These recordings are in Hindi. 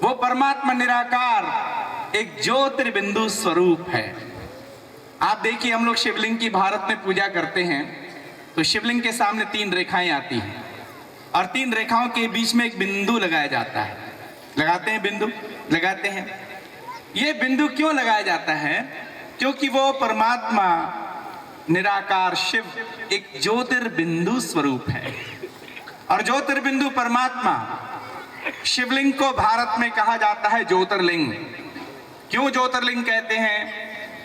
वो परमात्मा निराकार एक ज्योतिर्बिंदु स्वरूप है। आप देखिए, हम लोग शिवलिंग की भारत में पूजा करते हैं तो शिवलिंग के सामने 3 रेखाएं आती हैं और 3 रेखाओं के बीच में एक बिंदु लगाया जाता है। लगाते हैं बिंदु, लगाते हैं। ये बिंदु क्यों लगाया जाता है? क्योंकि वो परमात्मा निराकार शिव एक ज्योतिर्बिंदु स्वरूप है और ज्योतिर्बिंदु परमात्मा शिवलिंग को भारत में कहा जाता है ज्योतिर्लिंग। क्यों ज्योतिर्लिंग कहते हैं?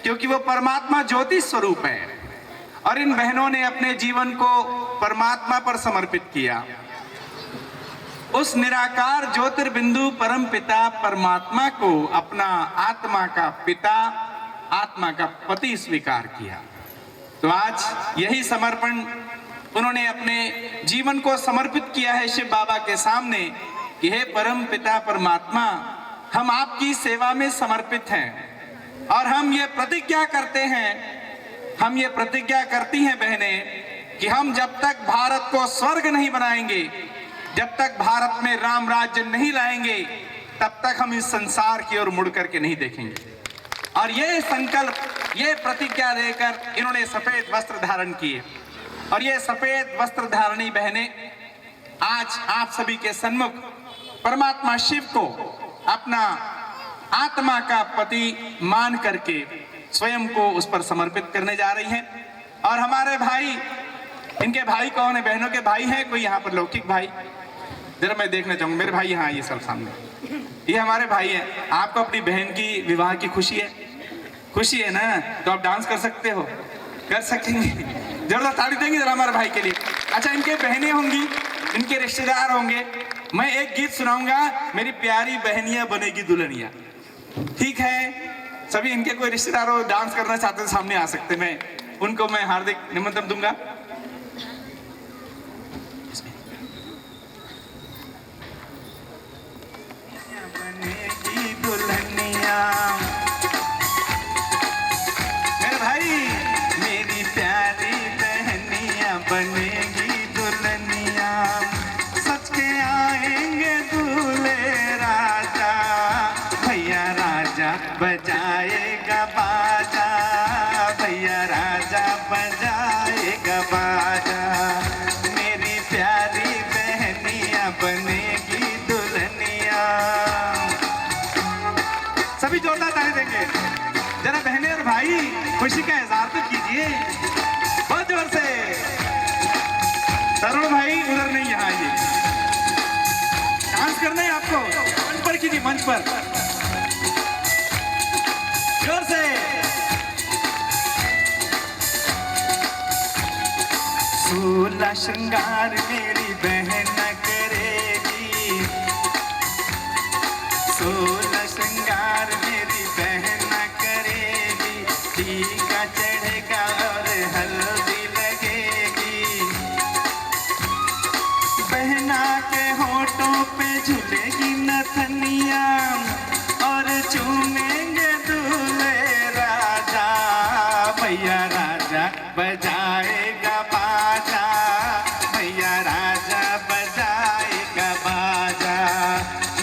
क्योंकि वो परमात्मा ज्योति स्वरूप है और इन बहनों ने अपने जीवन को परमात्मा पर समर्पित किया। उस निराकार ज्योतिर्बिंदु परम पिता परमात्मा को अपना आत्मा का पिता, आत्मा का पति स्वीकार किया। तो आज यही समर्पण उन्होंने अपने जीवन को समर्पित किया है शिव बाबा के सामने कि हे परम पिता परमात्मा, हम आपकी सेवा में समर्पित हैं और हम ये प्रतिज्ञा करते हैं, हम ये प्रतिज्ञा करती हैं बहनें कि हम जब तक भारत को स्वर्ग नहीं बनाएंगे, जब तक भारत में राम राज्य नहीं लाएंगे, तब तक हम इस संसार की ओर मुड़ करके नहीं देखेंगे। और ये संकल्प, ये प्रतिज्ञा लेकर इन्होंने सफेद वस्त्र धारण किए और ये सफेद वस्त्र धारणी बहनें आज आप सभी के सन्मुख परमात्मा शिव को अपना आत्मा का पति मान करके स्वयं को उस पर समर्पित करने जा रही हैं। और हमारे भाई, इनके भाई कौन है? बहनों के भाई हैं कोई यहाँ पर? लौकिक भाई, जरा मैं देखना चाहूंगा। मेरे भाई यहाँ आइए सब सामने, ये हमारे भाई हैं। आपको अपनी बहन की विवाह की खुशी है? खुशी है ना? तो आप डांस कर सकते हो, कर सकेंगे। जरूर ताली देंगे जरा हमारे भाई के लिए। अच्छा, इनके बहनें होंगी, इनके रिश्तेदार होंगे। मैं एक गीत सुनाऊंगा, मेरी प्यारी बहनिया बनेगी दुल्हनिया। ठीक है? सभी इनके कोई रिश्तेदार हो, डांस करना चाहते हैं, सामने आ सकते, मैं उनको मैं हार्दिक निमंत्रण दूंगा। बनेगी दुल्हनिया मेरे भाई, मेरी प्यारी बहनिया बनेगी दुल्हनिया, सच के आएंगे दूल्हे राजा, भैया राजा बजाएगा बाजा, भैया राजा बजाएगा बाजा, मेरी प्यारी बहनिया बनेगी दुल्हनिया। सभी जोरदार ताली देंगे। जरा बहनें और भाई खुशी का इजहार तो कीजिए बहुत जोर से। तरुण भाई उधर नहीं, यहाँ आइए। डांस करना है आपको, मंच पर कीजिए, मंच पर जोर से। सोलह श्रृंगार मेरी बहन करेगी, 16 श्रृंगार मेरी बहन करेगी, टीका चढ़ेगा और हल्दी लगेगी, बहना के होठों पे झूलेगी नथनिया और चूमेंगे दूल्हे राजा, भैया राजा बजाएगा बाजा, भैया राजा बजाएगा बाजा,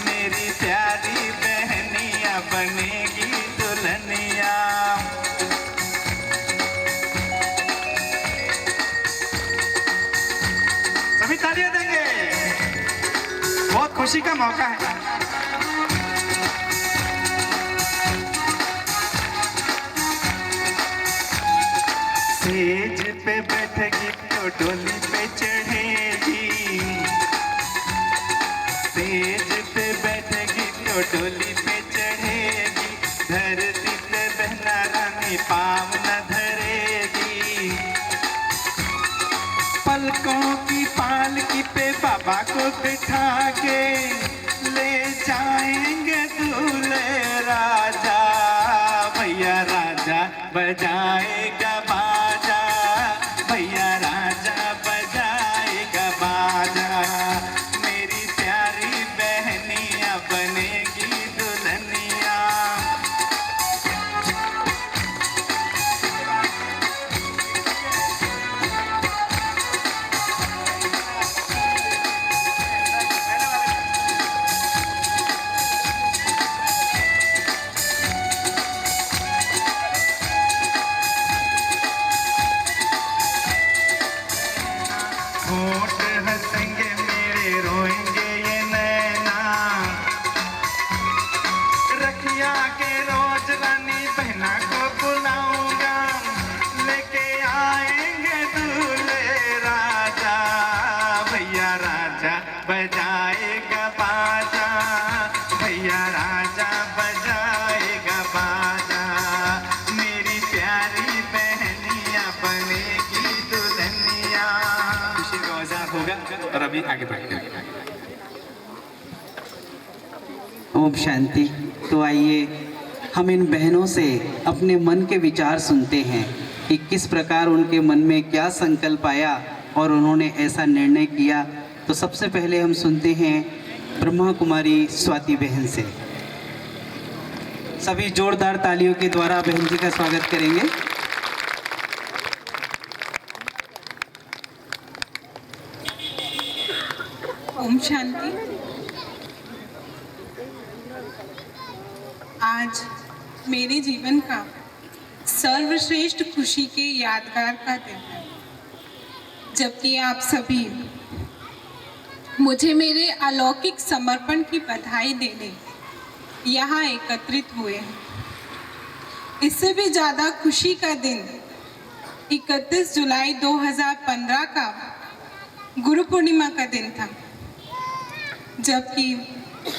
मेरी प्यारी बहनिया बनेगी दुल्हनिया। सभी तालियां देंगे, बहुत खुशी का मौका है। सेज पे बैठेगी तो डोली पे चढ़ेगी, सेज पे बैठेगी तो डोली पे चढ़ेगी, धरती पे बहना रानी पाँव न धरेगी, पलकों की पालकी पे बाबा को बिठा के ले जाएंगे दूल्हे राजा, भैया राजा बजाएगा बाजा, भैया राजा बजाएगा बाजा, मेरी प्यारी बहनिया बनेगी दुल्हनिया। और अभी आगे बढ़ते हैं। ओम शांति। तो आइए हम इन बहनों से अपने मन के विचार सुनते हैं कि किस प्रकार उनके मन में क्या संकल्प आया और उन्होंने ऐसा निर्णय किया। तो सबसे पहले हम सुनते हैं ब्रह्मा कुमारी स्वाति बहन से। सभी जोरदार तालियों के द्वारा बहन जी का स्वागत करेंगे। ओम शांति। आज मेरे जीवन का सर्वश्रेष्ठ खुशी के यादगार का दिन है, जबकि आप सभी मुझे मेरे अलौकिक समर्पण की बधाई देने यहाँ एकत्रित हुए हैं। इससे भी ज़्यादा खुशी का दिन 31 जुलाई 2015 का गुरु पूर्णिमा का दिन था, जबकि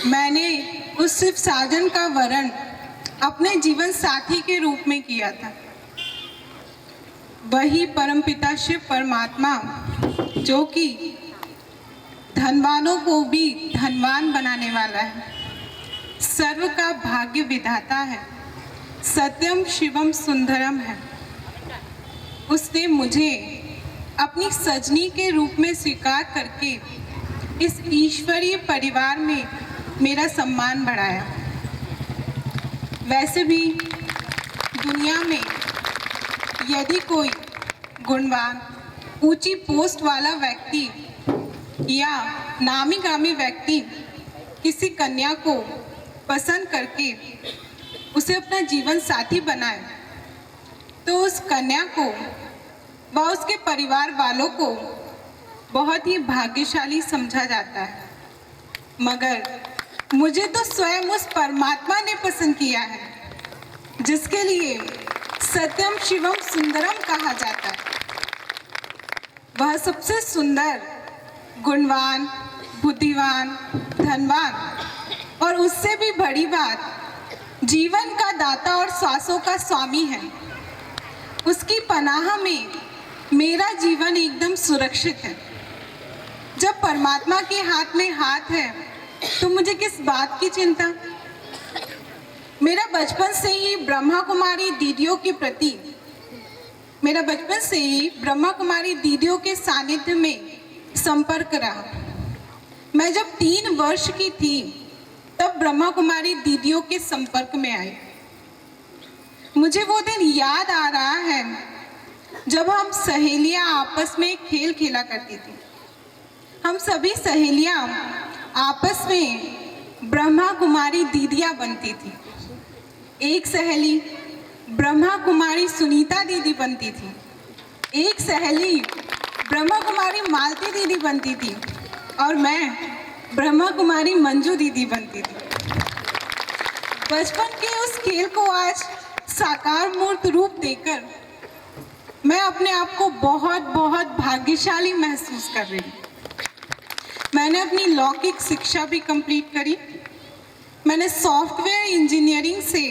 मैंने उस शिव साजन का वरण अपने जीवन साथी के रूप में किया था। वही परमपिता शिव परमात्मा जो कि धनवानों को भी धनवान बनाने वाला है, सर्व का भाग्य विधाता है, सत्यम शिवम सुंदरम है, उसने मुझे अपनी सजनी के रूप में स्वीकार करके इस ईश्वरीय परिवार में मेरा सम्मान बढ़ाया। वैसे भी दुनिया में यदि कोई गुणवान ऊंची पोस्ट वाला व्यक्ति या नामी गामी व्यक्ति किसी कन्या को पसंद करके उसे अपना जीवन साथी बनाए, तो उस कन्या को व उसके परिवार वालों को बहुत ही भाग्यशाली समझा जाता है। मगर मुझे तो स्वयं उस परमात्मा ने पसंद किया है, जिसके लिए सत्यम शिवम सुंदरम कहा जाता है। वह सबसे सुंदर, गुणवान, बुद्धिमान, धनवान और उससे भी बड़ी बात, जीवन का दाता और श्वासों का स्वामी है। उसकी पनाह में मेरा जीवन एकदम सुरक्षित है। जब परमात्मा के हाथ में हाथ है तो मुझे किस बात की चिंता। मेरा बचपन से ही ब्रह्मा कुमारी दीदियों के सानिध्य में संपर्क रहा। मैं जब 3 वर्ष की थी तब ब्रह्मा कुमारी दीदियों के संपर्क में आई। मुझे वो दिन याद आ रहा है जब हम सहेलियां आपस में खेल खेला करती थी। हम सभी सहेलियां आपस में ब्रह्मा कुमारी दीदियां बनती थी। एक सहेली ब्रह्मा कुमारी सुनीता दीदी बनती थी, एक सहेली ब्रह्मा कुमारी मालती दीदी बनती थी और मैं ब्रह्मा कुमारी मंजू दीदी बनती थी। बचपन के उस खेल को आज साकार मूर्त रूप देकर मैं अपने आप को बहुत बहुत भाग्यशाली महसूस कर रही हूँ। मैंने अपनी लौकिक शिक्षा भी कंप्लीट करी। मैंने सॉफ्टवेयर इंजीनियरिंग से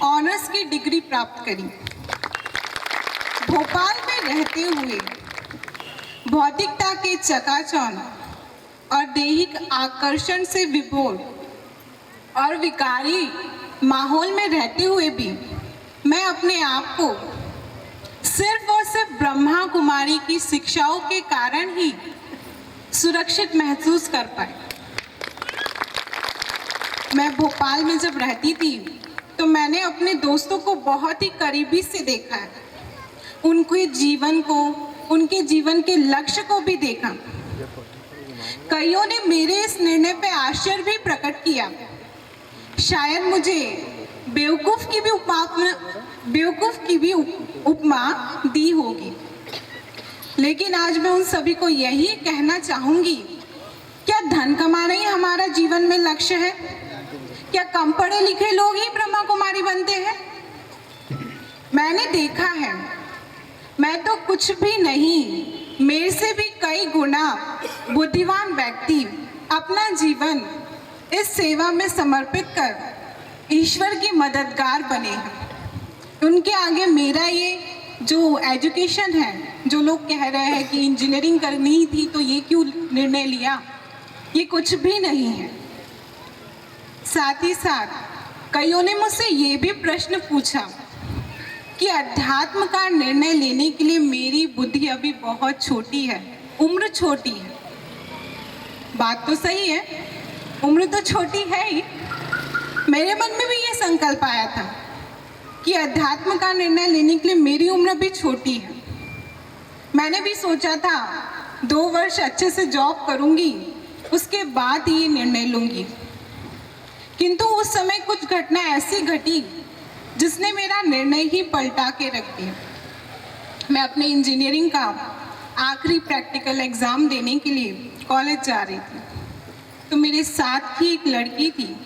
ऑनर्स की डिग्री प्राप्त करी। भोपाल में रहते हुए भौतिकता के चकाचौंध और दैहिक आकर्षण से विभोर और विकारी माहौल में रहते हुए भी मैं अपने आप को सिर्फ और सिर्फ ब्रह्मा कुमारी की शिक्षाओं के कारण ही सुरक्षित महसूस कर पाई। मैं भोपाल में जब रहती थी तो मैंने अपने दोस्तों को बहुत ही करीबी से देखा है, उनके जीवन को, उनके जीवन के लक्ष्य को भी देखा। कईयों ने मेरे इस निर्णय पे आश्चर्य भी प्रकट किया। शायद मुझे बेवकूफ की भी उपमा दी होगी, लेकिन आज मैं उन सभी को यही कहना चाहूंगी, क्या धन कमाना ही हमारा जीवन में लक्ष्य है? क्या कम पढ़े लिखे लोग ही ब्रह्मा कुमारी बनते हैं? मैंने देखा है, मैं तो कुछ भी नहीं, मेरे से भी कई गुना बुद्धिमान व्यक्ति अपना जीवन इस सेवा में समर्पित कर ईश्वर की मददगार बने हैं। उनके आगे मेरा ये जो एजुकेशन है जो लोग कह रहे हैं कि इंजीनियरिंग करनी ही थी तो ये क्यों निर्णय लिया, ये कुछ भी नहीं है। साथ ही साथ कईयों ने मुझसे ये भी प्रश्न पूछा कि अध्यात्म का निर्णय लेने के लिए मेरी बुद्धि अभी बहुत छोटी है, उम्र छोटी है। बात तो सही है, उम्र तो छोटी है ही। मेरे मन में भी ये संकल्प आया था कि अध्यात्म का निर्णय लेने के लिए मेरी उम्र भी छोटी है। मैंने भी सोचा था 2 वर्ष अच्छे से जॉब करूंगी, उसके बाद ये निर्णय लूंगी। किंतु उस समय कुछ घटना ऐसी घटी जिसने मेरा निर्णय ही पलटा के रख दिया। मैं अपने इंजीनियरिंग का आखिरी प्रैक्टिकल एग्ज़ाम देने के लिए कॉलेज जा रही थी, तो मेरे साथ ही एक लड़की थी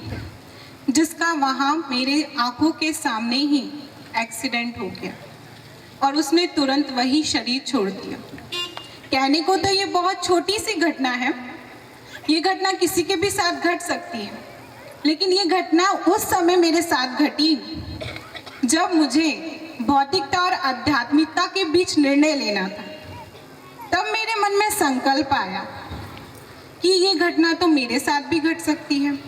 जिसका वहाँ मेरे आंखों के सामने ही एक्सीडेंट हो गया और उसने तुरंत वही शरीर छोड़ दिया। कहने को तो ये बहुत छोटी सी घटना है, ये घटना किसी के भी साथ घट सकती है, लेकिन ये घटना उस समय मेरे साथ घटी जब मुझे भौतिकता और आध्यात्मिकता के बीच निर्णय लेना था। तब मेरे मन में संकल्प आया कि ये घटना तो मेरे साथ भी घट सकती है,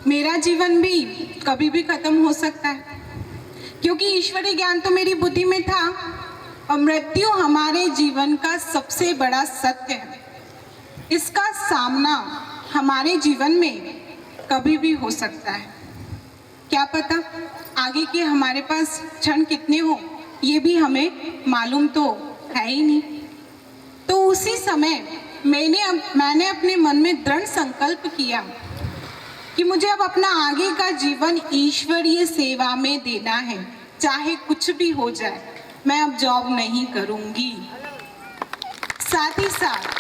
मेरा जीवन भी कभी भी खत्म हो सकता है, क्योंकि ईश्वरीय ज्ञान तो मेरी बुद्धि में था और मृत्यु हमारे जीवन का सबसे बड़ा सत्य है। इसका सामना हमारे जीवन में कभी भी हो सकता है। क्या पता आगे के हमारे पास क्षण कितने हो, ये भी हमें मालूम तो है ही नहीं। तो उसी समय मैंने अपने मन में दृढ़ संकल्प किया कि मुझे अब अपना आगे का जीवन ईश्वरीय सेवा में देना है, चाहे कुछ भी हो जाए, मैं अब जॉब नहीं करूंगी। साथ ही साथ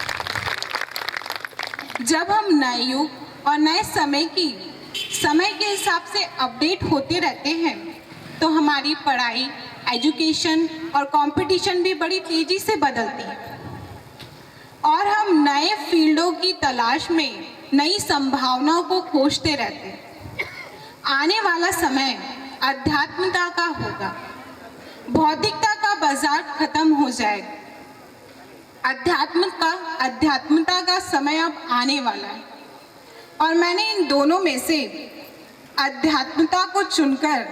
जब हम नए युग और नए समय के हिसाब से अपडेट होते रहते हैं, तो हमारी पढ़ाई, एजुकेशन और कंपटीशन भी बड़ी तेजी से बदलती है और हम नए फील्डों की तलाश में नई संभावनाओं को खोजते रहते हैं। आने वाला समय अध्यात्मता का होगा, भौतिकता का बाजार खत्म हो जाएगा, अध्यात्मता का समय अब आने वाला है और मैंने इन दोनों में से अध्यात्मता को चुनकर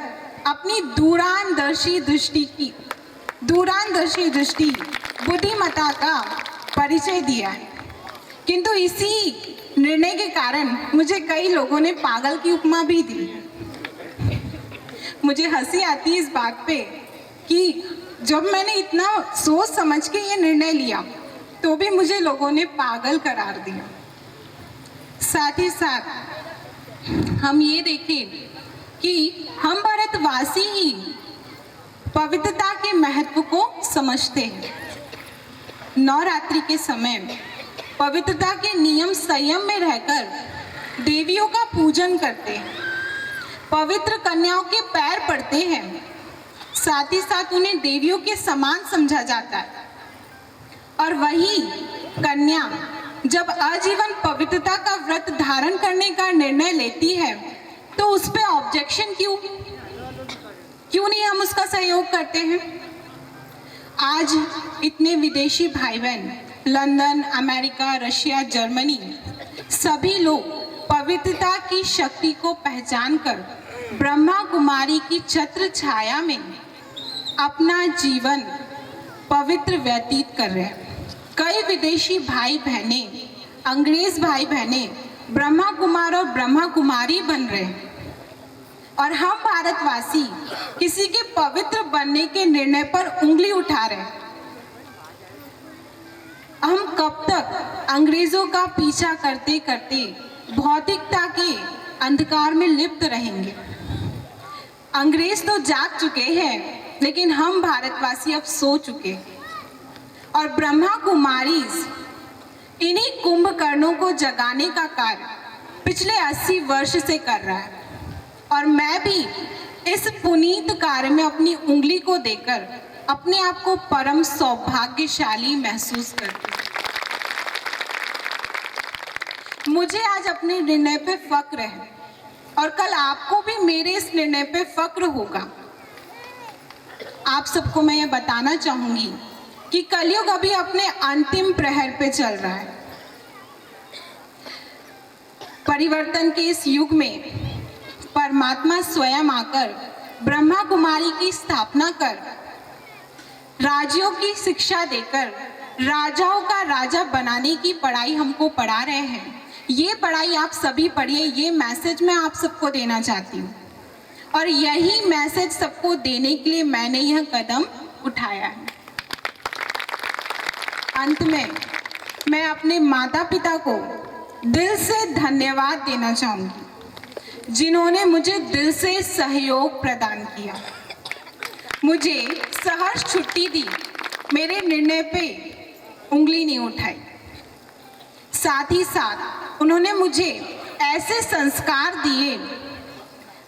अपनी दूरंदर्शी दृष्टि बुद्धिमत्ता का परिचय दिया है। किंतु इसी निर्णय के कारण मुझे कई लोगों ने पागल की उपमा भी दी है। मुझे हंसी आती है इस बात पे कि जब मैंने इतना सोच समझ के ये निर्णय लिया तो भी मुझे लोगों ने पागल करार दिया। साथ ही साथ हम ये देखें कि हम भारतवासी ही पवित्रता के महत्व को समझते हैं। नवरात्रि के समय पवित्रता के नियम संयम में रहकर देवियों का पूजन करते हैं, पवित्र कन्याओं के पैर पड़ते हैं, साथ ही साथ उन्हें देवियों के समान समझा जाता है। और वही कन्या जब आजीवन पवित्रता का व्रत धारण करने का निर्णय लेती है तो उस पर ऑब्जेक्शन क्यों नहीं हम उसका सहयोग करते हैं। आज इतने विदेशी भाई बहन लंदन, अमेरिका, रशिया, जर्मनी सभी लोग पवित्रता की शक्ति को पहचान कर ब्रह्मा कुमारी की छत्र छाया में अपना जीवन पवित्र व्यतीत कर रहे हैं। कई विदेशी भाई बहने, अंग्रेज भाई बहने ब्रह्मा कुमार और ब्रह्मा कुमारी बन रहे हैं और हम भारतवासी किसी के पवित्र बनने के निर्णय पर उंगली उठा रहे हैं। हम कब तक अंग्रेजों का पीछा करते करते भौतिकता के अंधकार में लिप्त रहेंगे। अंग्रेज तो जाग चुके हैं, लेकिन हम भारतवासी अब सो चुके हैं और ब्रह्मा कुमारी इन्हीं कुंभकर्णों को जगाने का कार्य पिछले 80 वर्ष से कर रहा है और मैं भी इस पुनीत कार्य में अपनी उंगली को देकर अपने आप को परम सौभाग्यशाली महसूस करती हूँ। मुझे आज अपने निर्णय पे फक्र है और कल आपको भी मेरे इस निर्णय पे फक्र होगा। आप सबको मैं ये बताना चाहूंगी कि कलयुग अभी अपने अंतिम प्रहर पे चल रहा है। परिवर्तन के इस युग में परमात्मा स्वयं आकर ब्रह्मा कुमारी की स्थापना कर राजियों की शिक्षा देकर राजाओं का राजा बनाने की पढ़ाई हमको पढ़ा रहे हैं। ये पढ़ाई आप सभी पढ़िए, ये मैसेज मैं आप सबको देना चाहती हूँ और यही मैसेज सबको देने के लिए मैंने यह कदम उठाया है। अंत में मैं अपने माता पिता को दिल से धन्यवाद देना चाहूँगी, जिन्होंने मुझे दिल से सहयोग प्रदान किया, मुझे सहर्ष छुट्टी दी, मेरे निर्णय पे उंगली नहीं उठाई। साथ ही साथ उन्होंने मुझे ऐसे संस्कार दिए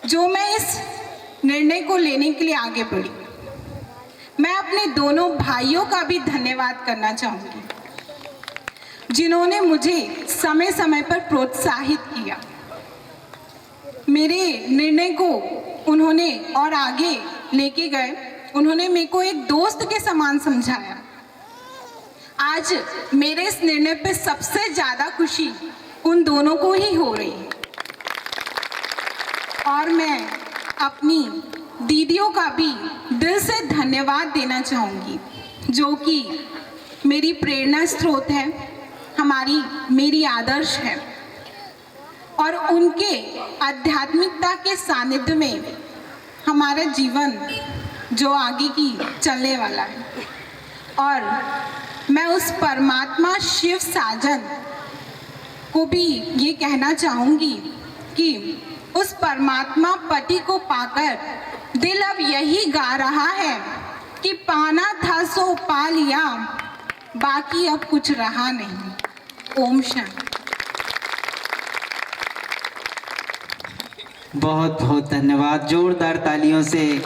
जो मैं इस निर्णय को लेने के लिए आगे बढ़ी। मैं अपने दोनों भाइयों का भी धन्यवाद करना चाहूँगी, जिन्होंने मुझे समय समय पर प्रोत्साहित किया। मेरे निर्णय को उन्होंने और आगे लेके गए। उन्होंने मेरे को एक दोस्त के समान समझाया। आज मेरे इस निर्णय पे सबसे ज़्यादा खुशी उन दोनों को ही हो रही है और मैं अपनी दीदियों का भी दिल से धन्यवाद देना चाहूँगी, जो कि मेरी प्रेरणा स्रोत है, मेरी आदर्श है और उनके आध्यात्मिकता के सानिध्य में हमारा जीवन जो आगे की चलने वाला है। और मैं उस परमात्मा शिव साजन को भी ये कहना चाहूँगी कि उस परमात्मा पति को पाकर दिल अब यही गा रहा है कि पाना था सो पा लिया, बाकी अब कुछ रहा नहीं। ओम शांति। बहुत बहुत धन्यवाद। जोरदार तालियों से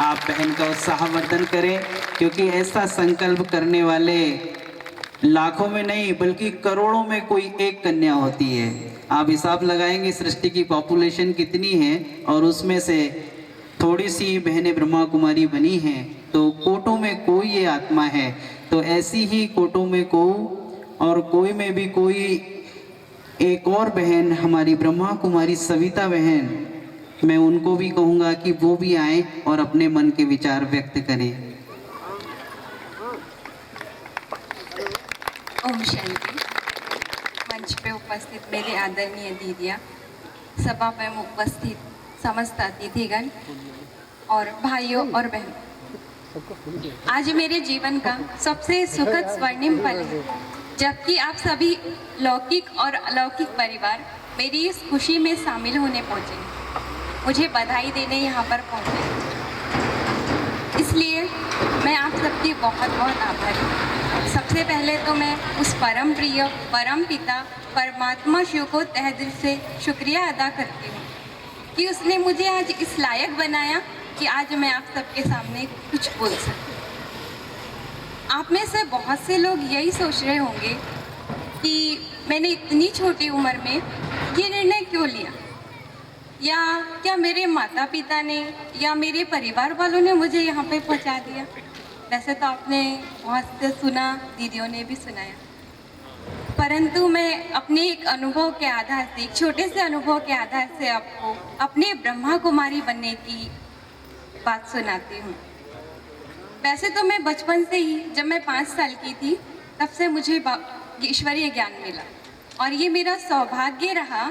आप बहन का उत्साहवर्धन करें, क्योंकि ऐसा संकल्प करने वाले लाखों में नहीं बल्कि करोड़ों में कोई एक कन्या होती है। आप हिसाब लगाएंगे सृष्टि की पॉपुलेशन कितनी है और उसमें से थोड़ी सी बहनें ब्रह्मा कुमारी बनी हैं, तो कोटों में कोई ये आत्मा है। तो ऐसी ही कोटों में को और कोई में भी कोई एक और बहन हमारी ब्रह्मा कुमारी सविता बहन, मैं उनको भी कहूँगा कि वो भी आए और अपने मन के विचार व्यक्त करें। ओम शांति। मंच पे उपस्थित मेरे आदरणीय दीदियाँ, सभा में उपस्थित समस्त अतिथिगण और भाइयों और बहनों, आज मेरे जीवन का सबसे सुखद स्वर्णिम पल है, जबकि आप सभी लौकिक और अलौकिक परिवार मेरी इस खुशी में शामिल होने पहुँचे, मुझे बधाई देने यहाँ पर पहुँचे। इसलिए मैं आप सबकी बहुत बहुत आभारी हूँ। सबसे पहले तो मैं उस परम प्रिय परम पिता परमात्मा शिव को तहे दिल से शुक्रिया अदा करती हूँ कि उसने मुझे आज इस लायक बनाया कि आज मैं आप सबके सामने कुछ बोल सकूँ। आप में से बहुत से लोग यही सोच रहे होंगे कि मैंने इतनी छोटी उम्र में ये निर्णय क्यों लिया, या क्या मेरे माता पिता ने या मेरे परिवार वालों ने मुझे यहाँ पे पहुँचा दिया। वैसे तो आपने बहुत से सुना, दीदियों ने भी सुनाया, परंतु मैं अपने एक अनुभव के आधार से, एक छोटे से अनुभव के आधार से आपको अपने ब्रह्मा कुमारी बनने की बात सुनाती हूँ। वैसे तो मैं बचपन से ही, जब मैं 5 साल की थी, तब से मुझे ईश्वरीय ज्ञान मिला और ये मेरा सौभाग्य रहा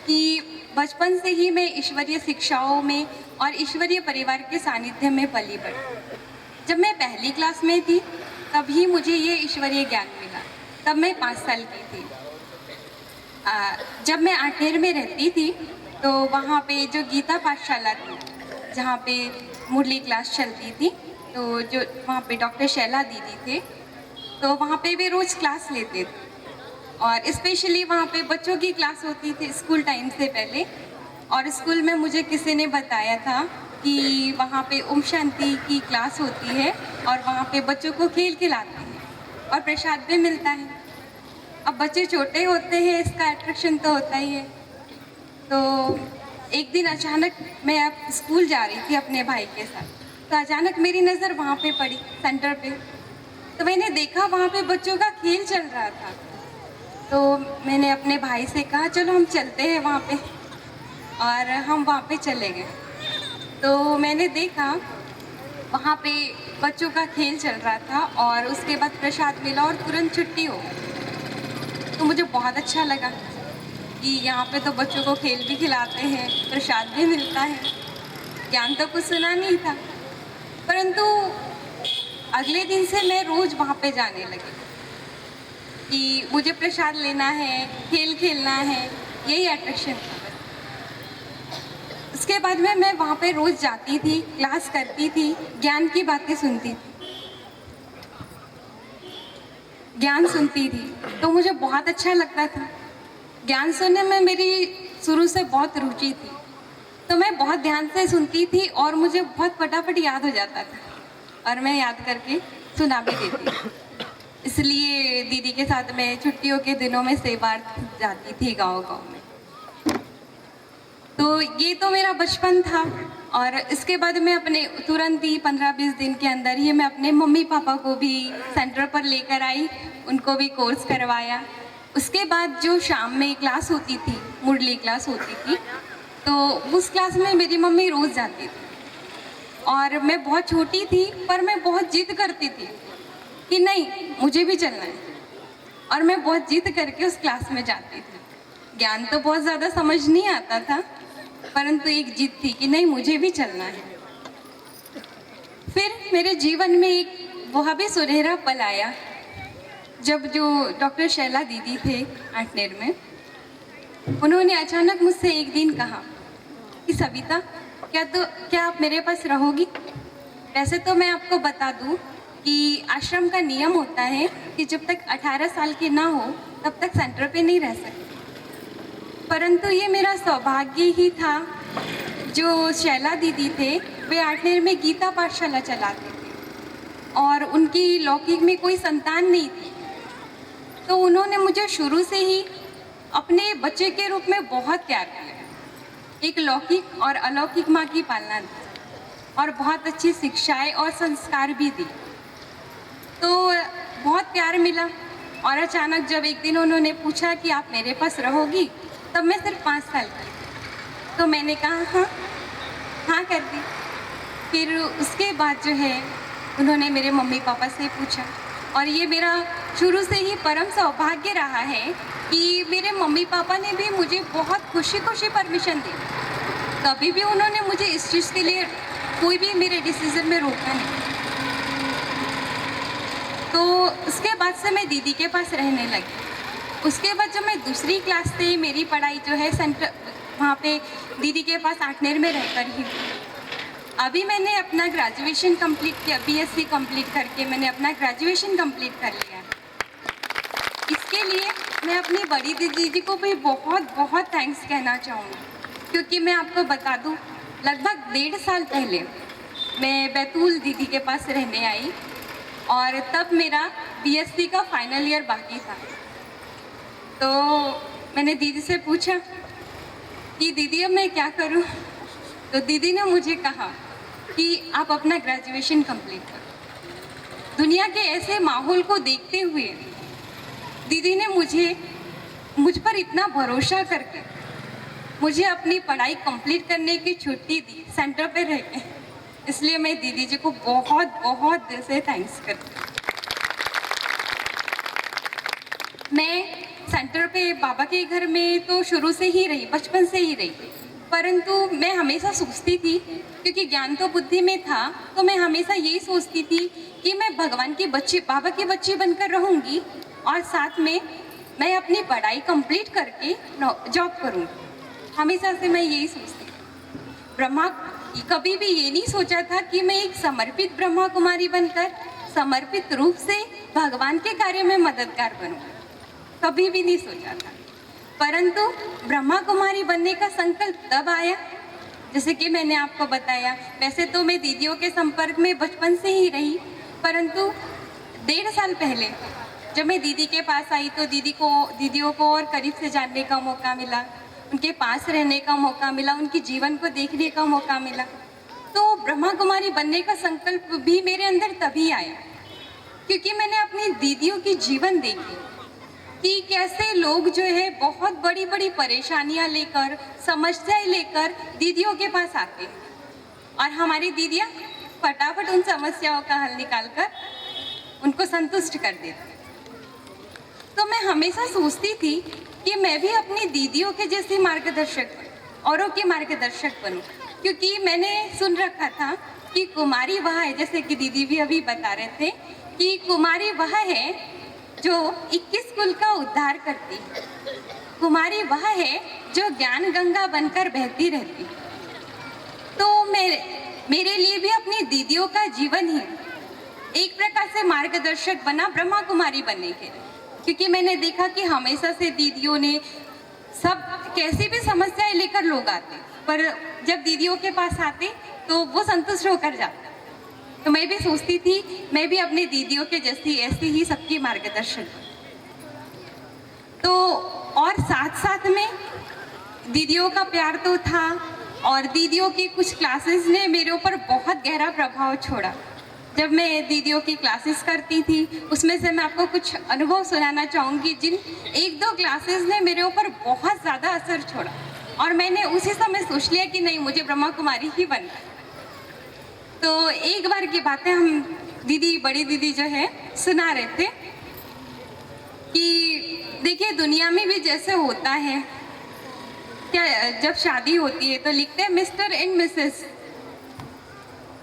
कि बचपन से ही मैं ईश्वरीय शिक्षाओं में और ईश्वरीय परिवार के सानिध्य में पली बढ़ी। जब मैं पहली क्लास में थी तभी मुझे ये ईश्वरीय ज्ञान मिला, तब मैं 5 साल की थी। जब मैं आठेर में रहती थी तो वहाँ पे जो गीता पाठशाला थी, जहाँ पे मुरली क्लास चलती थी, तो जो वहाँ पे डॉक्टर शैला दीदी थे, तो वहाँ पे वे रोज़ क्लास लेते थे और स्पेशली वहाँ पे बच्चों की क्लास होती थी स्कूल टाइम से पहले। और स्कूल में मुझे किसी ने बताया था कि वहाँ पे ओम शांति की क्लास होती है और वहाँ पे बच्चों को खेल खिलाते हैं और प्रसाद भी मिलता है। अब बच्चे छोटे होते हैं, इसका अट्रैक्शन तो होता ही है। तो एक दिन अचानक मैं अब स्कूल जा रही थी अपने भाई के साथ, तो अचानक मेरी नज़र वहाँ पे पड़ी सेंटर पे। तो मैंने देखा वहाँ पे बच्चों का खेल चल रहा था। तो मैंने अपने भाई से कहा चलो हम चलते हैं वहाँ पे, और हम वहाँ पे चले गए। तो मैंने देखा वहाँ पे बच्चों का खेल चल रहा था और उसके बाद प्रसाद मिला और तुरंत छुट्टी हो गई। तो मुझे बहुत अच्छा लगा कि यहाँ पे तो बच्चों को खेल भी खिलाते हैं, प्रसाद भी मिलता है। ज्ञान तो कुछ सुना नहीं था, परंतु अगले दिन से मैं रोज़ वहाँ पे जाने लगी कि मुझे प्रसाद लेना है, खेल खेलना है, यही अट्रैक्शन था। उसके बाद में मैं वहाँ पे रोज़ जाती थी, क्लास करती थी, ज्ञान की बातें सुनती थी, ज्ञान सुनती थी, तो मुझे बहुत अच्छा लगता था। ज्ञान सुनने में मेरी शुरू से बहुत रुचि थी, तो मैं बहुत ध्यान से सुनती थी और मुझे बहुत फटाफट याद हो जाता था और मैं याद करके सुना भी देती थी। इसलिए दीदी के साथ मैं छुट्टियों के दिनों में सेवार्थ जाती थी गांव-गांव में। तो ये तो मेरा बचपन था, और इसके बाद मैं अपने तुरंत ही 15-20 दिन के अंदर ही मैं अपने मम्मी पापा को भी सेंटर पर लेकर आई, उनको भी कोर्स करवाया। उसके बाद जो शाम में क्लास होती थी, मुरली क्लास होती थी, तो उस क्लास में मेरी मम्मी रोज़ जाती थी और मैं बहुत छोटी थी, पर मैं बहुत जिद करती थी कि नहीं मुझे भी चलना है, और मैं बहुत जिद करके उस क्लास में जाती थी। ज्ञान तो बहुत ज़्यादा समझ नहीं आता था, परंतु एक जिद थी कि नहीं मुझे भी चलना है। फिर मेरे जीवन में एक वह भी सुनहरा पल आया जब जो डॉक्टर शैला दीदी थे आठनेर में, उन्होंने अचानक मुझसे एक दिन कहा कि सविता क्या आप मेरे पास रहोगी? वैसे तो मैं आपको बता दूं कि आश्रम का नियम होता है कि जब तक 18 साल की ना हो तब तक सेंटर पे नहीं रह सकते, परंतु ये मेरा सौभाग्य ही था। जो शैला दीदी थे वे आठनेर में गीता पाठशाला चलाते थे और उनकी लौकिक में कोई संतान नहीं थी, तो उन्होंने मुझे शुरू से ही अपने बच्चे के रूप में बहुत प्यार किया। एक लौकिक और अलौकिक माँ की पालना दी और बहुत अच्छी शिक्षाएं और संस्कार भी दी, तो बहुत प्यार मिला। और अचानक जब एक दिन उन्होंने पूछा कि आप मेरे पास रहोगी, तब मैं सिर्फ 5 साल की, तो मैंने कहा हाँ कर दी। फिर उसके बाद जो है उन्होंने मेरे मम्मी पापा से पूछा, और ये मेरा शुरू से ही परम सौभाग्य रहा है कि मेरे मम्मी पापा ने भी मुझे बहुत खुशी खुशी परमिशन दी। कभी भी उन्होंने मुझे इस चीज़ के लिए कोई भी मेरे डिसीजन में रोका नहीं। तो उसके बाद से मैं दीदी के पास रहने लगी। उसके बाद जब मैं दूसरी क्लास से मेरी पढ़ाई जो है सेंटर वहाँ पे दीदी के पास आठनेर में रहकर ही, अभी मैंने अपना ग्रेजुएशन कंप्लीट किया, बीएससी कंप्लीट करके मैंने अपना ग्रेजुएशन कंप्लीट कर लिया। इसके लिए मैं अपनी बड़ी दीदी को भी बहुत बहुत थैंक्स कहना चाहूँगी, क्योंकि मैं आपको बता दूँ लगभग 1.5 साल पहले मैं बैतूल दीदी के पास रहने आई और तब मेरा बीएससी का फाइनल ईयर बाकी था। तो मैंने दीदी से पूछा कि दीदी अब मैं क्या करूं? तो दीदी ने मुझे कहा कि आप अपना ग्रेजुएशन कंप्लीट करो। दुनिया के ऐसे माहौल को देखते हुए दीदी ने मुझ पर इतना भरोसा करके मुझे अपनी पढ़ाई कंप्लीट करने की छुट्टी दी सेंटर पे रह के। इसलिए मैं दीदी जी को बहुत बहुत दिल से थैंक्स करती हूँ। मैं सेंटर पे बाबा के घर में तो शुरू से ही रही, बचपन से ही रही, परंतु मैं हमेशा सोचती थी, क्योंकि ज्ञान तो बुद्धि में था, तो मैं हमेशा यही सोचती थी कि मैं भगवान की बच्ची, बाबा की बच्ची बनकर रहूँगी और साथ में मैं अपनी पढ़ाई कंप्लीट करके जॉब करूँगी। हमेशा से मैं यही सोचती थी। ब्रह्मा कभी भी ये नहीं सोचा था कि मैं एक समर्पित ब्रह्मा कुमारी बनकर समर्पित रूप से भगवान के कार्य में मददगार बनूँगी, कभी भी नहीं सोचा था। परंतु ब्रह्मा कुमारी बनने का संकल्प तब आया, जैसे कि मैंने आपको बताया, वैसे तो मैं दीदियों के संपर्क में बचपन से ही रही, परंतु 1.5 साल पहले जब मैं दीदी के पास आई तो दीदियों को और करीब से जानने का मौका मिला, उनके पास रहने का मौका मिला, उनके जीवन को देखने का मौका मिला। तो ब्रह्मा कुमारी बनने का संकल्प भी मेरे अंदर तभी आया, क्योंकि मैंने अपनी दीदियों की जीवन देखी कि कैसे लोग जो है बहुत बड़ी बड़ी परेशानियां लेकर, समस्याएं लेकर दीदियों के पास आते हैं और हमारी दीदियां फटाफट उन समस्याओं का हल निकालकर उनको संतुष्ट कर देती। तो मैं हमेशा सोचती थी कि मैं भी अपनी दीदियों के जैसी मार्गदर्शक औरों की मार्गदर्शक बनूं, क्योंकि मैंने सुन रखा था कि कुमारी वह है, जैसे कि दीदी भी अभी बता रहे थे कि कुमारी वह है जो 21 कुल का उद्धार करती है, कुमारी वह है जो ज्ञान गंगा बनकर बहती रहती। तो मेरे लिए भी अपनी दीदियों का जीवन ही एक प्रकार से मार्गदर्शक बना ब्रह्मा कुमारी बनने के लिए, क्योंकि मैंने देखा कि हमेशा से दीदियों ने सब कैसी भी समस्याएं लेकर लोग आते, पर जब दीदियों के पास आते तो वो संतुष्ट होकर जाते। तो मैं भी सोचती थी मैं भी अपनी दीदियों के जैसी ऐसी ही सबकी मार्गदर्शन। तो और साथ साथ में दीदियों का प्यार तो था, और दीदियों की कुछ क्लासेस ने मेरे ऊपर बहुत गहरा प्रभाव छोड़ा। जब मैं दीदियों की क्लासेस करती थी उसमें से मैं आपको कुछ अनुभव सुनाना चाहूँगी, जिन 1-2 क्लासेस ने मेरे ऊपर बहुत ज़्यादा असर छोड़ा और मैंने उसी समय सोच लिया कि नहीं, मुझे ब्रह्मा कुमारी ही बनना है। तो एक बार की बात है, हम दीदी, बड़ी दीदी जो है सुना रहे थे कि देखिए दुनिया में भी जैसे होता है, क्या जब शादी होती है तो लिखते हैं मिस्टर एंड मिसेस,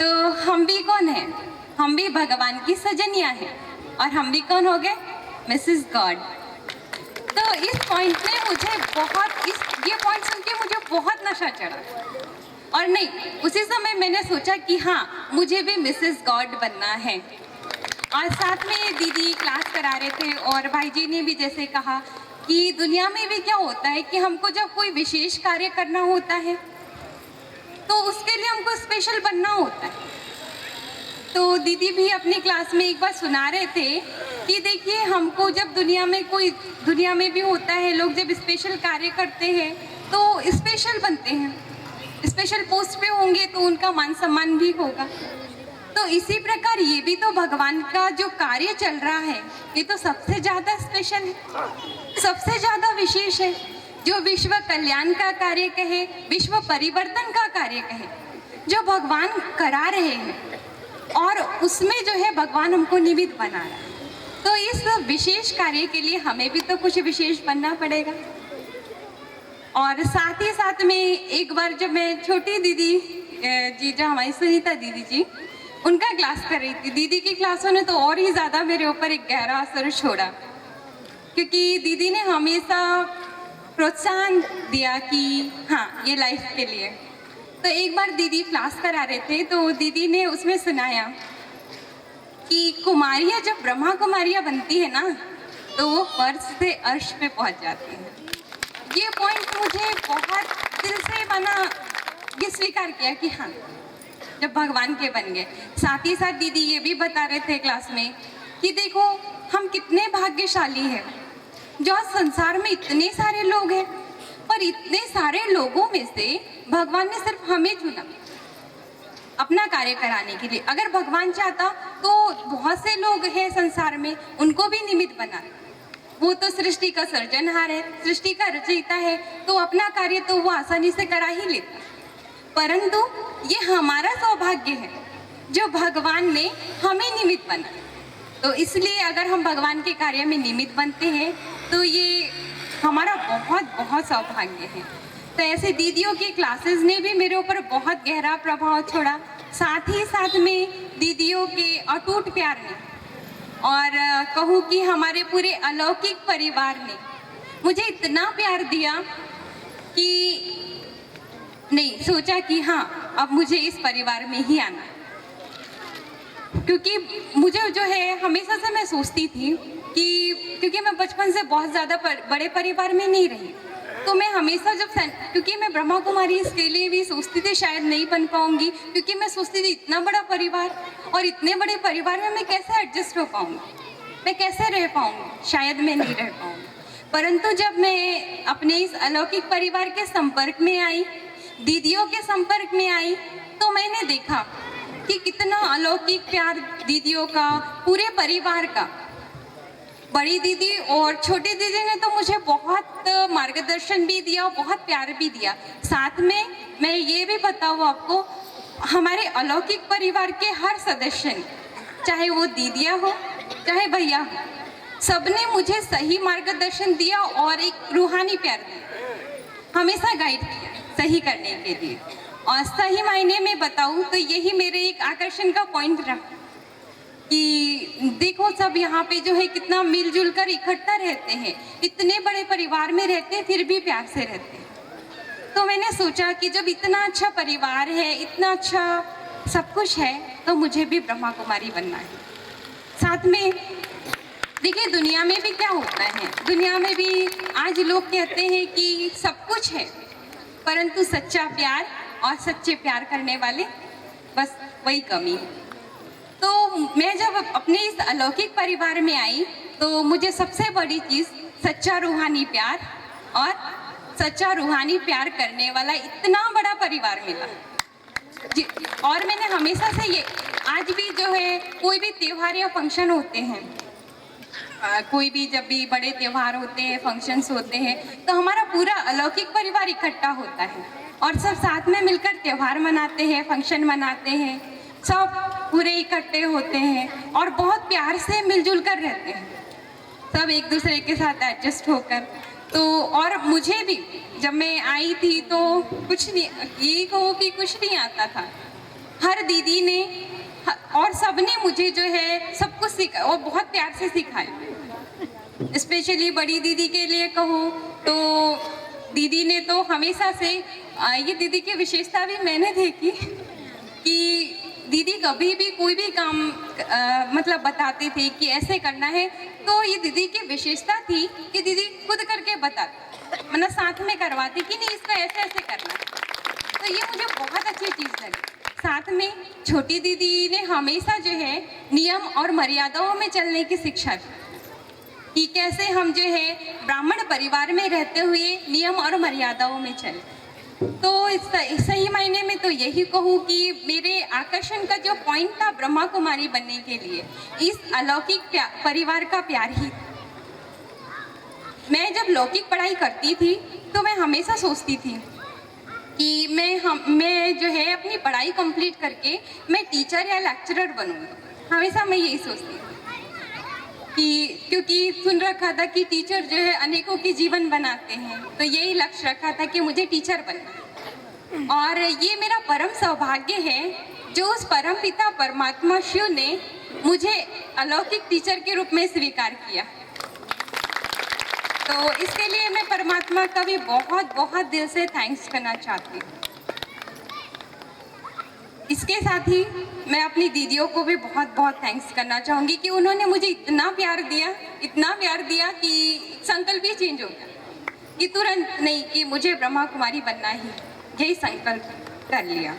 तो हम भी कौन है, हम भी भगवान की सजनियां हैं और हम भी कौन हो गए, मिसेस गॉड। तो इस पॉइंट में मुझे ये पॉइंट सुन के मुझे बहुत नशा चढ़ा और नहीं, उसी समय मैंने सोचा कि हाँ, मुझे भी मिसेस गॉड बनना है। और साथ में दीदी क्लास करा रहे थे और भाई जी ने भी जैसे कहा कि दुनिया में भी क्या होता है कि हमको जब कोई विशेष कार्य करना होता है तो उसके लिए हमको स्पेशल बनना होता है। तो दीदी भी अपनी क्लास में एक बार सुना रहे थे कि देखिए, हमको जब दुनिया में भी होता है, लोग जब स्पेशल कार्य करते हैं तो स्पेशल बनते हैं, स्पेशल पोस्ट पे होंगे तो उनका मान सम्मान भी होगा। तो इसी प्रकार ये भी तो भगवान का जो कार्य चल रहा है ये तो सबसे ज़्यादा स्पेशल है, सबसे ज़्यादा विशेष है। जो विश्व कल्याण का कार्य कहे, विश्व परिवर्तन का कार्य कहे, जो भगवान करा रहे हैं और उसमें जो है भगवान हमको निमित्त बना रहा है। तो इस विशेष कार्य के लिए हमें भी तो कुछ विशेष बनना पड़ेगा। और साथ ही साथ में एक बार जब मैं छोटी दीदी जी, जो हमारी सुनीता दीदी जी, उनका क्लास कर रही थी, दीदी की क्लासों ने तो और ही ज़्यादा मेरे ऊपर एक गहरा असर छोड़ा, क्योंकि दीदी ने हमेशा प्रोत्साहन दिया कि हाँ, ये लाइफ के लिए। तो एक बार दीदी क्लास करा रहे थे तो दीदी ने उसमें सुनाया कि कुमारियाँ जब ब्रह्मा कुमारियाँ बनती है ना तो वो फर्श से अर्श पे पहुँच जाती हैं। ये पॉइंट मुझे बहुत दिल से बना, ये स्वीकार किया कि हाँ, जब भगवान के बन गए। साथ ही साथ दीदी ये भी बता रहे थे क्लास में कि देखो, हम कितने भाग्यशाली हैं जो संसार में इतने सारे लोग हैं, पर इतने सारे लोगों में से भगवान ने सिर्फ हमें चुना अपना कार्य कराने के लिए। अगर भगवान चाहता तो बहुत से लोग हैं संसार में, उनको भी निमित्त बना। वो तो सृष्टि का सर्जनहार है, सृष्टि का रचयिता है, तो अपना कार्य तो वो आसानी से करा ही लेता। परंतु ये हमारा सौभाग्य है जो भगवान ने हमें निमित्त बना। तो इसलिए अगर हम भगवान के कार्य में निमित्त बनते हैं तो ये हमारा बहुत बहुत सौभाग्य है। तो ऐसे दीदियों की क्लासेस ने भी मेरे ऊपर बहुत गहरा प्रभाव छोड़ा। साथ ही साथ में दीदियों के अटूट प्यार ने, और कहूँ कि हमारे पूरे अलौकिक परिवार ने मुझे इतना प्यार दिया कि नहीं, सोचा कि हाँ, अब मुझे इस परिवार में ही आना है। क्योंकि मुझे जो है हमेशा से मैं सोचती थी कि क्योंकि मैं बचपन से बहुत ज़्यादा बड़े परिवार में नहीं रही, तो मैं हमेशा क्योंकि मैं ब्रह्मा कुमारी इसके लिए भी सोचती थी शायद नहीं बन पाऊंगी, क्योंकि मैं सोचती थी इतना बड़ा परिवार और इतने बड़े परिवार में मैं कैसे एडजस्ट हो पाऊंगी, मैं कैसे रह पाऊंगी, शायद मैं नहीं रह पाऊंगी। परंतु जब मैं अपने इस अलौकिक परिवार के संपर्क में आई, दीदियों के संपर्क में आई, तो मैंने देखा कि कितना अलौकिक प्यार दीदियों का, पूरे परिवार का। बड़ी दीदी और छोटी दीदी ने तो मुझे बहुत मार्गदर्शन भी दिया और बहुत प्यार भी दिया। साथ में मैं ये भी बताऊँ आपको, हमारे अलौकिक परिवार के हर सदस्य ने, चाहे वो दीदियाँ हो चाहे भैया हो, सबने मुझे सही मार्गदर्शन दिया और एक रूहानी प्यार दिया, हमेशा गाइड किया सही करने के लिए। और सही मायने में बताऊँ तो यही मेरे एक आकर्षण का पॉइंट रहा कि देखो सब यहाँ पे जो है कितना मिलजुल कर इकट्ठा रहते हैं, इतने बड़े परिवार में रहते हैं फिर भी प्यार से रहते हैं। तो मैंने सोचा कि जब इतना अच्छा परिवार है, इतना अच्छा सब कुछ है, तो मुझे भी ब्रह्मा कुमारी बनना है। साथ में देखिए दुनिया में भी क्या होता है, दुनिया में भी आज लोग कहते हैं कि सब कुछ है, परंतु सच्चा प्यार और सच्चे प्यार करने वाले, बस वही कमी है। तो मैं जब अपने इस अलौकिक परिवार में आई तो मुझे सबसे बड़ी चीज़ सच्चा रूहानी प्यार और सच्चा रूहानी प्यार करने वाला इतना बड़ा परिवार मिला जी। और मैंने हमेशा से ये, आज भी जो है कोई भी त्यौहार या फंक्शन होते हैं, कोई भी जब भी बड़े त्यौहार होते हैं, फंक्शंस होते हैं, तो हमारा पूरा अलौकिक परिवार इकट्ठा होता है और सब साथ में मिलकर त्यौहार मनाते हैं, फंक्शन मनाते हैं, सब पूरे इकट्ठे होते हैं और बहुत प्यार से मिलजुल कर रहते हैं, सब एक दूसरे के साथ एडजस्ट होकर। तो और मुझे भी जब मैं आई थी तो कुछ नहीं, ये कहो कि कुछ नहीं आता था, हर दीदी ने और सबने मुझे जो है सब कुछ सिखा और बहुत प्यार से सिखाया। स्पेशली बड़ी दीदी के लिए कहूँ तो दीदी ने तो हमेशा से, ये दीदी की विशेषता भी मैंने देखी कि दीदी कभी भी कोई भी काम मतलब बताते थे कि ऐसे करना है, तो ये दीदी की विशेषता थी कि दीदी खुद करके बताती, मतलब साथ में करवाती कि नहीं इसका ऐसे ऐसे करना है। तो ये मुझे बहुत अच्छी चीज़ लगी। साथ में छोटी दीदी ने हमेशा जो है नियम और मर्यादाओं में चलने की शिक्षा दी कि कैसे हम जो है ब्राह्मण परिवार में रहते हुए नियम और मर्यादाओं में चले। तो सही मायने में तो यही कहूँ कि मेरे आकर्षण का जो पॉइंट था ब्रह्मा कुमारी बनने के लिए, इस अलौकिक परिवार का प्यार ही। मैं जब लौकिक पढ़ाई करती थी तो मैं हमेशा सोचती थी कि मैं जो है अपनी पढ़ाई कंप्लीट करके मैं टीचर या लेक्चरर बनूँगी। हमेशा मैं यही सोचती थी कि क्योंकि सुन रखा था कि टीचर जो है अनेकों के जीवन बनाते हैं, तो यही लक्ष्य रखा था कि मुझे टीचर बनना है। और ये मेरा परम सौभाग्य है जो उस परम पिता परमात्मा शिव ने मुझे अलौकिक टीचर के रूप में स्वीकार किया। तो इसके लिए मैं परमात्मा का भी बहुत बहुत दिल से थैंक्स करना चाहती हूँ। इसके साथ ही मैं अपनी दीदियों को भी बहुत बहुत थैंक्स करना चाहूँगी कि उन्होंने मुझे इतना प्यार दिया कि संकल्प ही चेंज हो गया कि तुरंत नहीं कि मुझे ब्रह्मा कुमारी बनना ही, यही संकल्प कर लिया।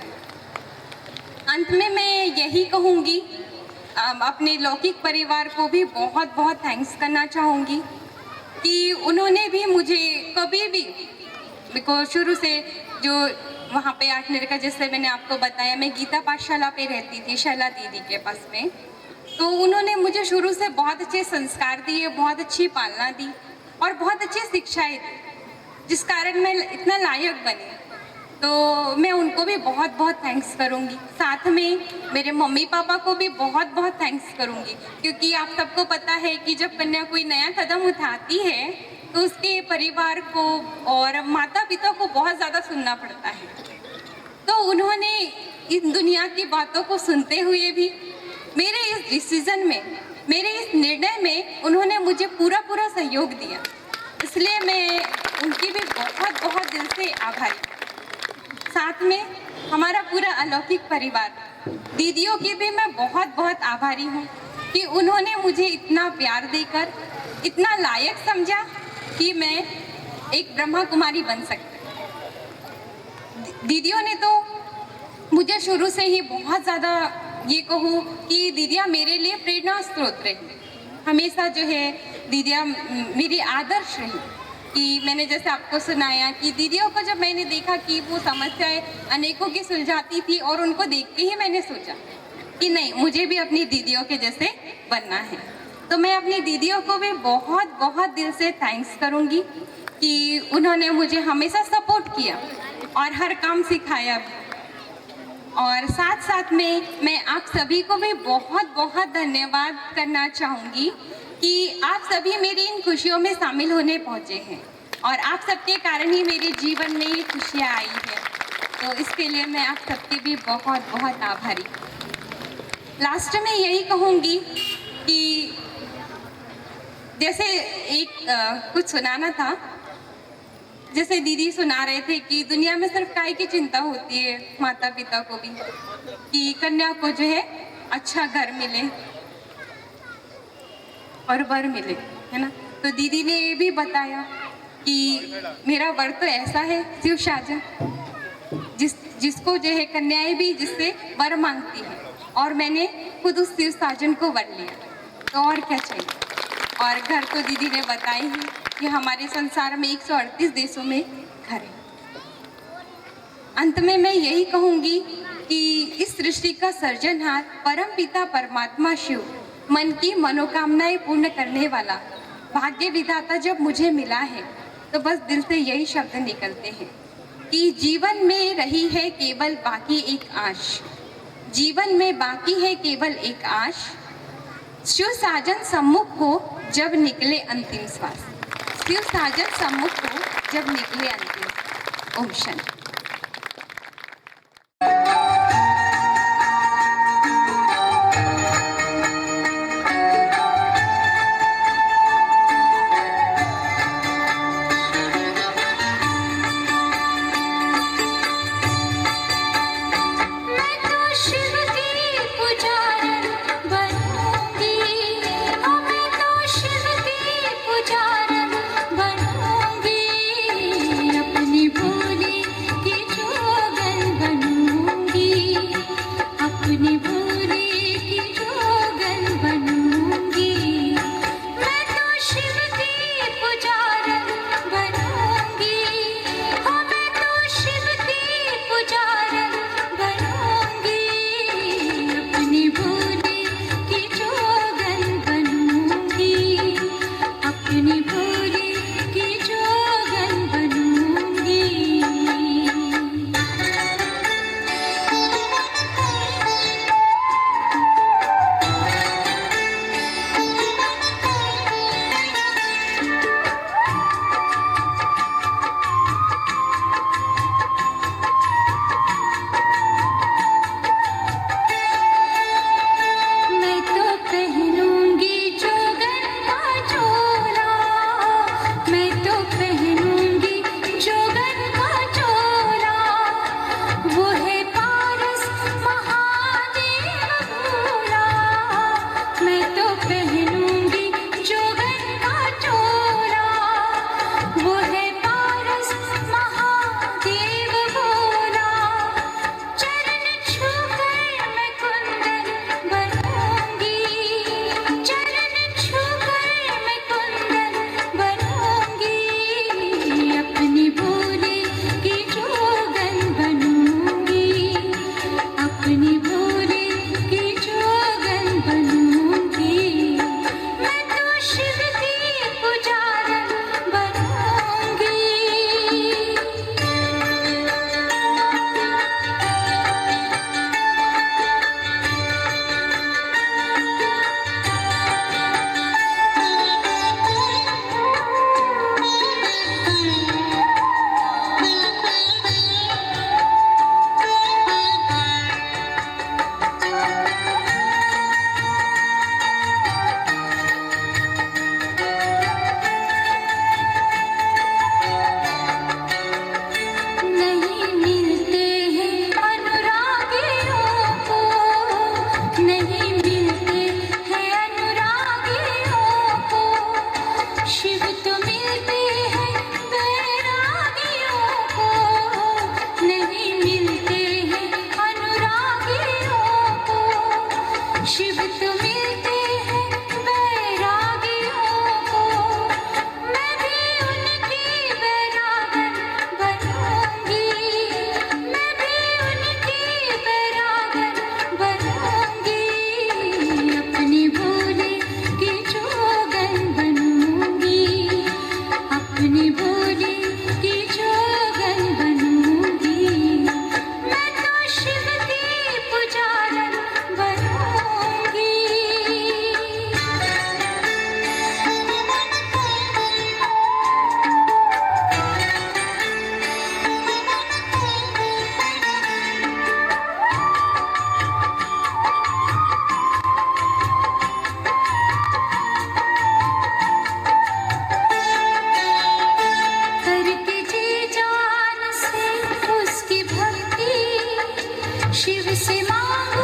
अंत में मैं यही कहूँगी, अपने लौकिक परिवार को भी बहुत बहुत थैंक्स करना चाहूँगी कि उन्होंने भी मुझे कभी भी, बिकॉज शुरू से जो वहाँ पे आठनेर का, जैसे मैंने आपको बताया, मैं गीता पाठशाला पे रहती थी शैला दीदी के पास में, तो उन्होंने मुझे शुरू से बहुत अच्छे संस्कार दिए, बहुत अच्छी पालना दी और बहुत अच्छी शिक्षाएं दी, जिस कारण मैं इतना लायक बनी। तो मैं उनको भी बहुत बहुत थैंक्स करूँगी। साथ में मेरे मम्मी पापा को भी बहुत बहुत थैंक्स करूँगी, क्योंकि आप सबको पता है कि जब कन्या कोई नया कदम उठाती है तो उसके परिवार को और माता पिता को बहुत ज़्यादा सुनना पड़ता है। तो उन्होंने इन दुनिया की बातों को सुनते हुए भी मेरे इस डिसीजन में, मेरे इस निर्णय में उन्होंने मुझे पूरा पूरा सहयोग दिया, इसलिए मैं उनकी भी बहुत बहुत दिल से आभारी हूँ। साथ में हमारा पूरा अलौकिक परिवार, दीदियों की भी मैं बहुत बहुत आभारी हूँ कि उन्होंने मुझे इतना प्यार देकर इतना लायक समझा कि मैं एक ब्रह्मा कुमारी बन सकती। दीदियों ने तो मुझे शुरू से ही बहुत ज़्यादा, ये कहूँ कि दीदियाँ मेरे लिए प्रेरणा स्रोत रही। हमेशा जो है दीदियाँ मेरी आदर्श रही कि मैंने जैसे आपको सुनाया कि दीदियों को जब मैंने देखा कि वो समस्याएं अनेकों की सुलझाती थी और उनको देख के ही मैंने सोचा कि नहीं, मुझे भी अपनी दीदियों के जैसे बनना है। तो मैं अपनी दीदियों को भी बहुत बहुत दिल से थैंक्स करूँगी कि उन्होंने मुझे हमेशा सपोर्ट किया और हर काम सिखाया भी। और साथ साथ में मैं आप सभी को भी बहुत बहुत धन्यवाद करना चाहूँगी कि आप सभी मेरी इन खुशियों में शामिल होने पहुँचे हैं और आप सबके कारण ही मेरे जीवन में ये खुशियाँ आई हैं। तो इसके लिए मैं आप सबकी भी बहुत बहुत आभारी। लास्ट में यही कहूँगी कि जैसे एक कुछ सुनाना था, जैसे दीदी सुना रहे थे कि दुनिया में सिर्फ काय की चिंता होती है माता पिता को भी, कि कन्या को जो है अच्छा घर मिले और वर मिले, है ना। तो दीदी ने ये भी बताया कि मेरा वर तो ऐसा है शिव साजन, जिसको जो है कन्याएं भी जिससे वर मांगती है, और मैंने खुद उस शिव साजन को वर लिया, तो और क्या चाहिए। और घर तो दीदी ने बताई ही कि हमारे संसार में 138 देशों में घर है। अंत में मैं यही कहूँगी कि इस सृष्टि का सृजनहार परम पिता परमात्मा शिव, मन की मनोकामनाएं पूर्ण करने वाला भाग्य विधाता जब मुझे मिला है, तो बस दिल से यही शब्द निकलते हैं कि जीवन में रही है केवल बाकी एक आश, जीवन में बाकी है केवल एक आश, शिव साजन सम्मुख हो जब निकले अंतिम श्वास, शिव साजन सम्मुख हो जब निकले अंतिम। ओम शांति। अपनी भोली शिव से मांग